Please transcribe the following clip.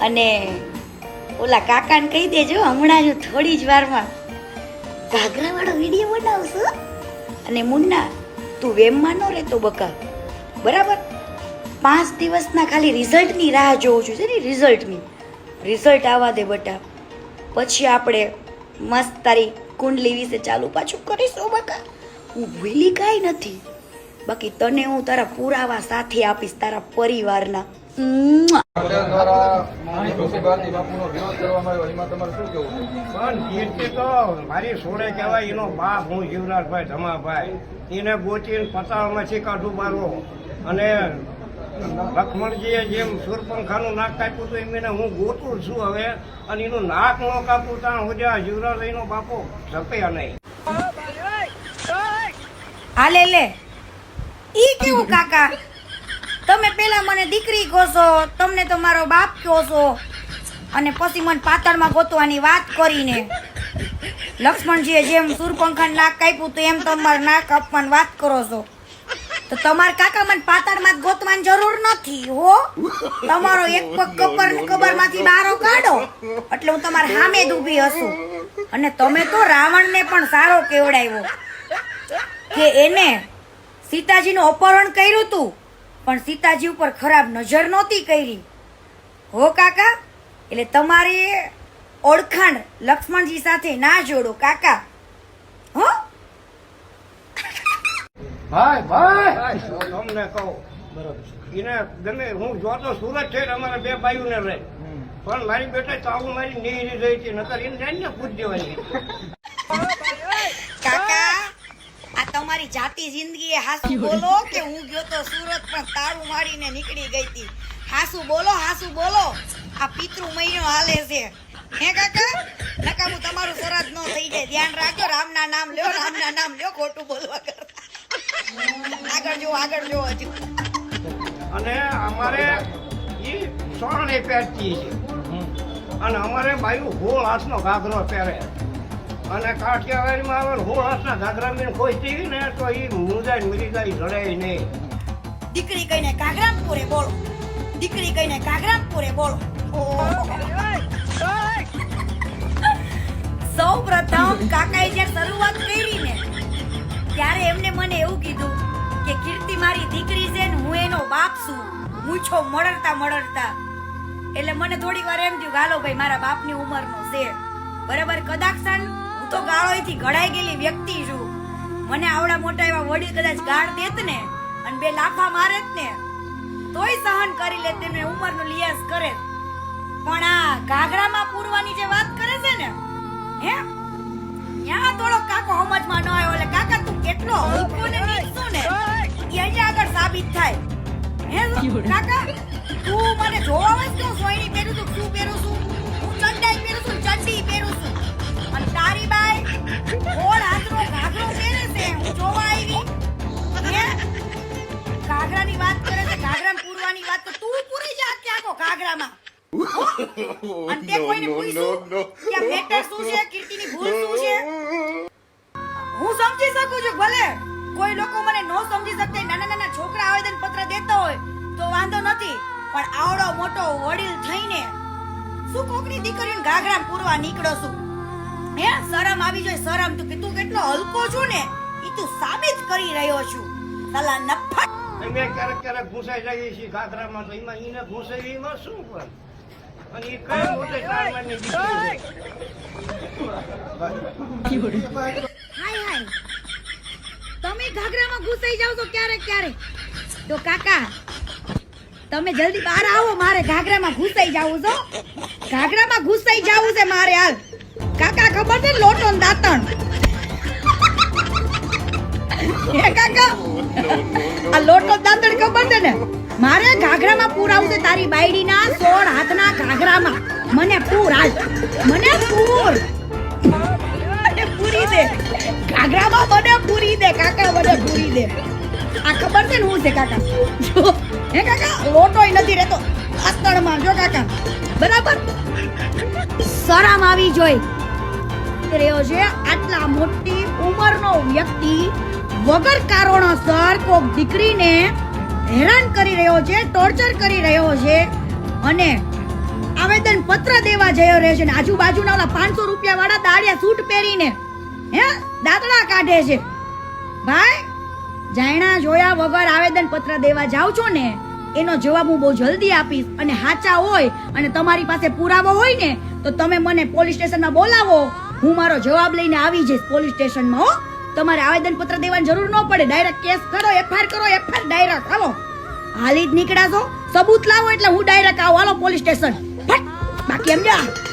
અને ઓલા કાકાને કહી દેજો હમણાં જ થોડી જ વારમાં ઘાઘરા વાળો વિડીયો બનાવશું. અને મુન્ના તું વેમમાં ન રહેતો બકા, બરાબર? 5 દિવસના ખાલી રિઝલ્ટની રાહ જોઉં છું છે ને, રિઝલ્ટ આવવા દે બટા, પછી આપણે મસ્ત તારી કુંડલી વિશે ચાલુ પાછું કરીશું બકા. હું ભૂલી કાંઈ નથી, બાકી તને હું તારા પુરાવા સાથે આપીશ, તારા પરિવારના. મારી સોળે કહેવાય એનો બાપ હું જીવરાજભાઈ ધમાભાઈ, એને ગોચીને પતાળમાંથી કાઢું મારો. અને લક્ષ્મણજીએ જેમ સુરપંખાનું નાક કાપ્યું હતું એમ એને હું ગોતું છું હવે, અને એનું નાક ન કાપું ત્યાં હોજા જીવરાજ એનો બાપો સપયા નહીં. હાલે લે ઈ કેવું કાકા, તમે પેલા મને દીકરી કહો છો, તમને તો મારો બાપ કહો છો, અને પછી મને પાતળમાં ગોતવાની વાત કરીને લક્ષ્મણજીએ જેમ સુરપંખાનું નાક કાપ્યું તો એમ તમારે નાક કાપવાની વાત કરો છો. તો તમારા કાકા મને પાતળમાં ગોતવાની જરૂર નથી હો. તમારો એક પગ કબરમાંથી બારો કાઢો એટલે હું તમારા સામે જ ઊભી હશું. અને તમે તો રાવણને પણ સારો કેવડાવ્યો કે એને સીતાજીનું અપહરણ કર્યું હતું, પણ સીતાજી ઉપર ખરાબ નજર નહોતી કરી હો કાકા. એટલે તમારી ઓળખાણ લક્ષ્મણજી સાથે ના જોડો કાકા હો. ભાઈ ભાઈ તમને કહું, એને ગમે હું જોતો સુરત છે અમારા 2 ભાઈઓને રહે, પણ મારી બેટા ચાવું મારી નીરી રહી છે, નકર એને જાણીને પૂછ દેવાની. કાકા આ તમારી જાતિ જિંદગી એ હાસુ બોલો કે હું ગયો તો સુરત પણ તાળું મારીને નીકળી ગઈ હતી. હાસુ બોલો. આ પિતૃ મહિનો હાલે છે હે કાકા, નકામું તમારું સરહદ નો થઈ જાય. ધ્યાન રાખજો, રામના નામ લ્યો, ખોટું બોલવા કરતા. આગળ જો હજુ. અને અમારે ઈ સોણે પહેરતી છે, અને અમારે બાયું 16 હાથનો ઘાઘરો પહેરે, અને કાઠિયાવાડીમાં આવે 16 હાથના ઘાઘરા મેં કોઈ ટીવી ને તો ઈ મુજાય મરી જાય જડે નહીં. દીકરી કહીને કાગરામપુરે બોલો, દીકરી કહીને કાગરામપુરે બોલો. સૌ પ્રથમ કાકાએ જ્યારે શરૂઆત કરી ને ત્યારે એમને મને એવું કીધું કે કીર્તિ મારી દીકરી છે ને હું એનો બાપ છું, મૂછો મળરતા. એટલે મને થોડી વાર એમ થયું ગાલો ભાઈ મારા બાપની ઉંમરનો છે, બરાબર? કદાચ હું તો ગાળોથી ઘડાઈ ગયેલી વ્યક્તિ છું, મને આવડા મોટા એવા વડીલ કદાચ ગાળ દેત ને અને 2 લાફા મારે ને તોય સહન કરી લે, તેને ઉંમરનો લિયાઝ કરે. પણ આ ઘાઘરામાં પૂરવાની જે વાત કરે છે ને હે, ત્યાં થોડો કાકો સમજમાં ન આવ્યો. એટલે કાકા તું કેટલો હલકો ને નીચો ને એ અહીંયા આગળ સાબિત થાય હે કાકા. તું મને જોવા આવે છે સોયણી પહેરું છું, શું પહેરું છું? હું ચંડાઈ પહેરું છું, ચંડી પહેરું છું, અને તારી બાઈ 16 હાથનો ઘાઘરો પહેરે છે, હું જોવા આવી હે. ઘાઘરાની વાત કરે છે, ઘાઘરામાં પૂરવાની વાત તો તું પૂરી જા કે આખો ઘાઘરામાં. અને તે કોઈને પૂછ્યું કે મેટર શું છે, કીર્તિની ભૂલ શું છે? હું સમજી શકું છું, ભલે કોઈ લોકો મને નો સમજી શકતા, નાના છોકરા આવેદન પત્ર દેતા હોય તો વાંધો નથી, પણ આવડો મોટો વડીલ થઈને શું કોકની દીકરીને ઘાઘરા પૂરવા નીકળો છું હે? શરમ આવી જોઈએ, શરમ. તું કેટલો હલકો છું ને ઈ તું સાબિત કરી રહ્યો છું. સલા નફટ અમે ક્યારેક ઘૂસાઈ જઈએ છીએ ઘાઘરામાં, તો એમાં એને ઘૂસાઈ એમાં શું પણ, અને એ કઈ મોટે ચારમાની દીકરી છે. હાય તમે ઘાઘરામાં ઘૂસાઈ જાવ છો ક્યારેક તો કાકા તમે જલ્દી બહાર આવો, મારે ઘાઘરામાં ઘૂસાઈ જાવું છો. ઘાઘરામાં ઘૂસાઈ જાવું છે મારે. હાલ કાકા ખબર છે લોટો ને દાંતણ હે કાકા, આ લોટો દાંતણ ખબર છે ને? મારે ઘાઘરામાં પૂરાવું છે તારી બાયડીના 16 હાથના ઘાઘરામાં. મને પૂર હાલ, મને પૂર પૂરી દે ઘાઘરામાં, મને પૂરી દે કાકા, મને પૂરી દે. આ ખબર છે ને હું છે કાકા જો હે કાકા, લોટોય નથી રહેતો આતણમાં જો કાકા, બરાબર? શરમ આવી જોઈ રહ્યો છે આટલા મોટી ઉંમરનો વ્યક્તિ વગર કારણોસર કોક દીકરીને હેરાન કરી રહ્યો છે, ટોર્ચર કરી રહ્યો છે, અને હવે પત્ર દેવા જયો રહે છે ને આજુબાજુના ઓલા 500 રૂપિયા વાળા દાડિયા સૂટ પહેરીને દાંતડા કાઢે છે. ભાઈ જાણ્યા જોયા વગર આવેદન પત્ર દેવા જાવ છો ને એનો જવાબ હું બહુ જલ્દી આપીશ. અને હાચા હોય અને તમારી પાસે પુરાવો હોય ને તો તમે મને પોલીસ સ્ટેશનમાં બોલાવો, હું મારો જવાબ લઈને આવી જઈશ પોલીસ સ્ટેશનમાં. હો, તમારે આવેદન પત્ર દેવાની જરૂર ન પડે, ડાયરેક્ટ કેસ કરો, એફઆઈઆર કરો, એફઆઈઆર ડાયરેક્ટ હાલો. હાલી જ નીકળ્યા છો, સબૂત લાવો એટલે હું ડાયરેક્ટ આવું. હાલો પોલીસ સ્ટેશન, બાકી સમજ્યા.